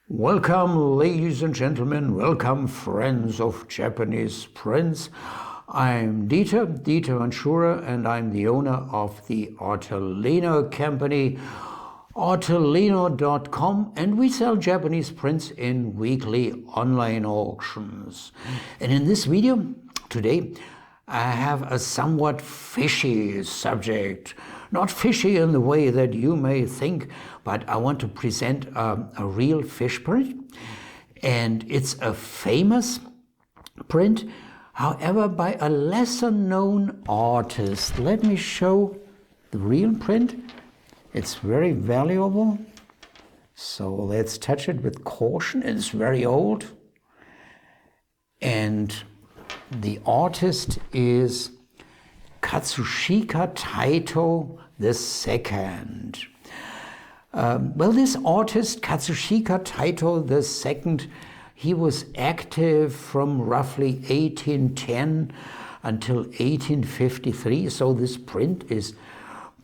Welcome, ladies and gentlemen, welcome, friends of Japanese prints. I'm Dieter Manschura, and I'm the owner of the Artelino company, artelino.com, and we sell Japanese prints in weekly online auctions. And in this video today, I have a somewhat fishy subject. Not fishy in the way that you may think, but I want to present a real fish print. And it's a famous print, however, by a lesser known artist. Let me show the real print. It's very valuable. So let's touch it with caution. It's very old. And the artist is Katsushika Taito II. Well, this artist, Katsushika Taito II, he was active from roughly 1810 until 1853, so this print is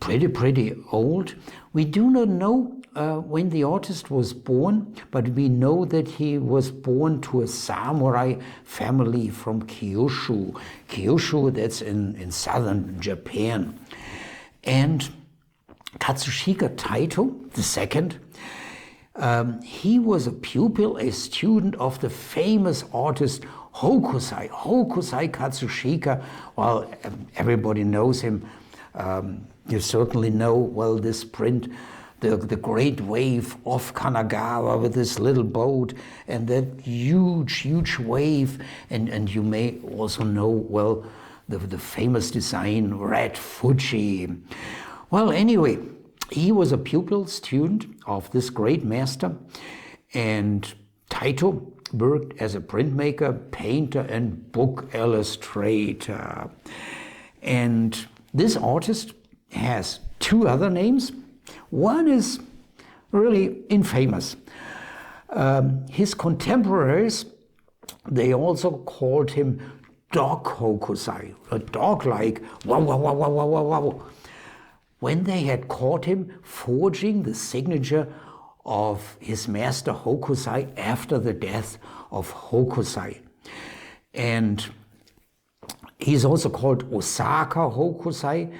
pretty old. We do not know when the artist was born, but we know that he was born to a samurai family from Kyushu. Kyushu, that's in southern Japan. And Katsushika Taito II, he was a pupil, a student of the famous artist Hokusai Katsushika. Well, everybody knows him. You certainly know, well, this print, the great wave off Kanagawa with this little boat and that huge wave. And you may also know, well, the famous design, Red Fuji. Well, anyway, he was a pupil student of this great master, and Taito worked as a printmaker, painter, and book illustrator. And this artist has two other names. One is really infamous. His contemporaries, they also called him Dog Hokusai, a dog like wow, wow, wow, wow, wow, wow, wow, when they had caught him forging the signature of his master Hokusai after the death of Hokusai. And he's also called Osaka Hokusai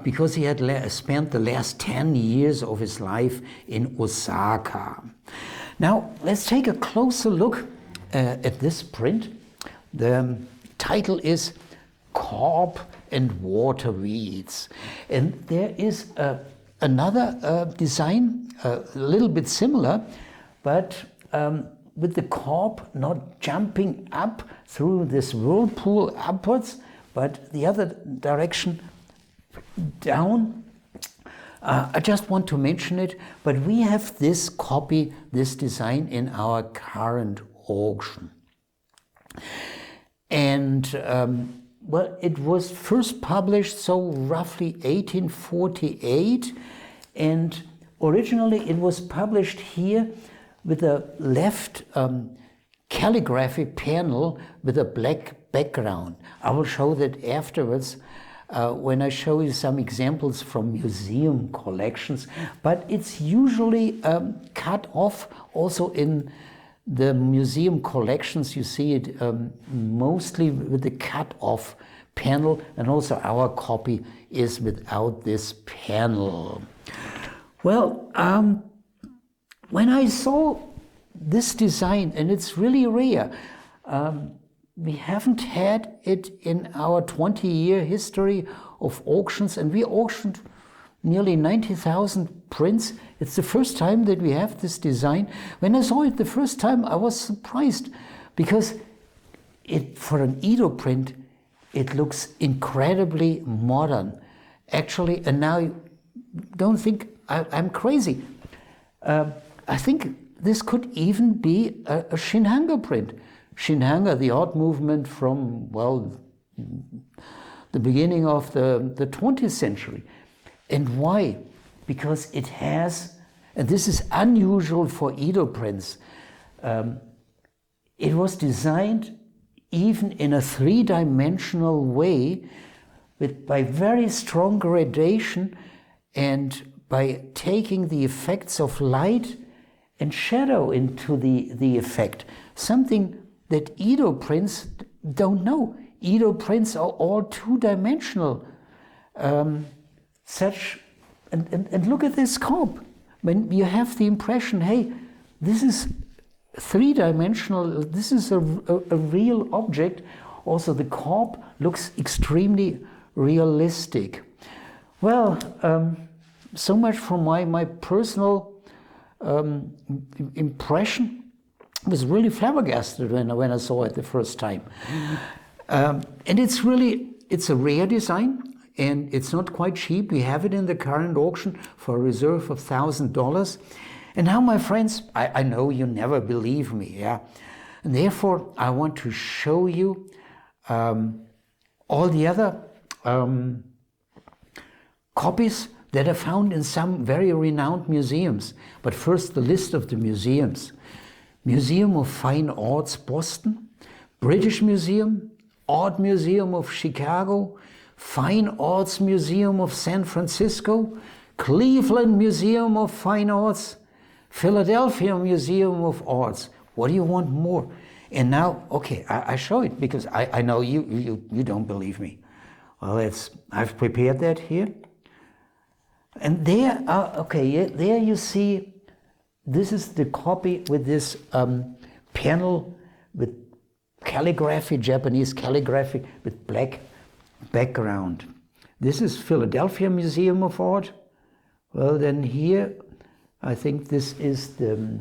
because he had spent the last 10 years of his life in Osaka. Now, let's take a closer look at this print. The title is Carp and Water Weeds. And there is another design, a little bit similar, but with the carp not jumping up through this whirlpool upwards, but the other direction down. I just want to mention it, but we have this copy, this design in our current auction. And well, it was first published so roughly 1848, and originally it was published here with a left calligraphy panel with a black background. I will show that afterwards when I show you some examples from museum collections, but it's usually cut off also in the museum collections. You see it mostly with the cut-off panel, and also our copy is without this panel. Well, when I saw this design, and it's really rare, we haven't had it in our 20-year history of auctions, and we auctioned nearly 90,000 prints. It's the first time that we have this design. When I saw it the first time, I was surprised because for an Edo print, it looks incredibly modern. Actually, and now don't think I'm crazy. I think this could even be a Shinhanga print. Shinhanga, the art movement from, well, the beginning of the 20th century. And why? Because it has, and this is unusual for Edo prints, it was designed even in a three-dimensional way by very strong gradation and by taking the effects of light and shadow into the effect. Something that Edo prints don't know. Edo prints are all two-dimensional. And look at this carp. When you have the impression, hey, this is three-dimensional, this is a real object. Also, the carp looks extremely realistic. Well, so much from my personal impression. I was really flabbergasted when I saw it the first time. And it's a rare design, and it's not quite cheap. We have it in the current auction for a reserve of $1,000. And now, my friends, I know you never believe me, yeah? And therefore, I want to show you all the other copies that are found in some very renowned museums. But first, the list of the museums. Museum of Fine Arts, Boston, British Museum, Art Museum of Chicago, Fine Arts Museum of San Francisco, Cleveland Museum of Fine Arts, Philadelphia Museum of Arts. What do you want more? And now, okay, I show it because I know you don't believe me. Well, I've prepared that here. And there, there you see, this is the copy with this panel with calligraphy, Japanese calligraphy with black background. This is Philadelphia Museum of Art. Well, then here, I think this is the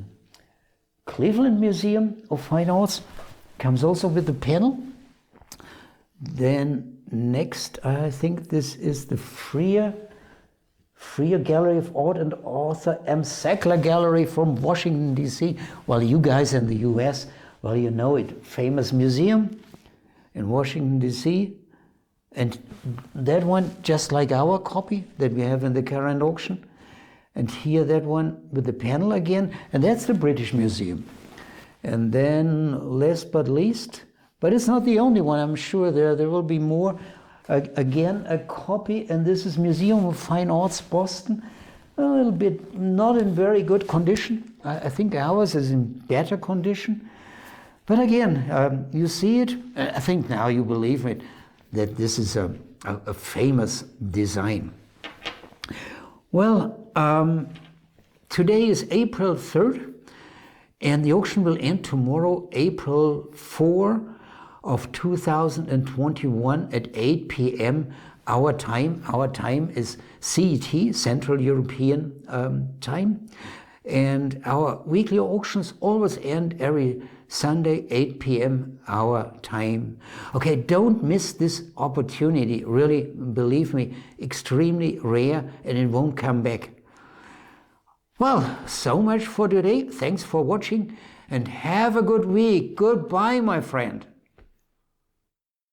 Cleveland Museum of Fine Arts. Comes also with the panel. Then next, I think this is the Freer Gallery of Art and Arthur M. Sackler Gallery from Washington, D.C. Well, you guys in the U.S., well, you know it. Famous museum in Washington, D.C. And that one, just like our copy that we have in the current auction. And here, that one with the panel again. And that's the British Museum. And then, last but least, but it's not the only one. I'm sure there will be more. Again, a copy, and this is Museum of Fine Arts, Boston. A little bit not in very good condition. I think ours is in better condition. But again, you see it. I think now you believe it, that this is a famous design. Well, today is April 3rd, and the auction will end tomorrow, April 4 of 2021 at 8 p.m. our time. Our time is CET, Central European time. And our weekly auctions always end every Sunday, 8 p.m. our time. Okay, don't miss this opportunity. Really, believe me, extremely rare, and it won't come back. Well, so much for today. Thanks for watching, and have a good week. Goodbye, my friend.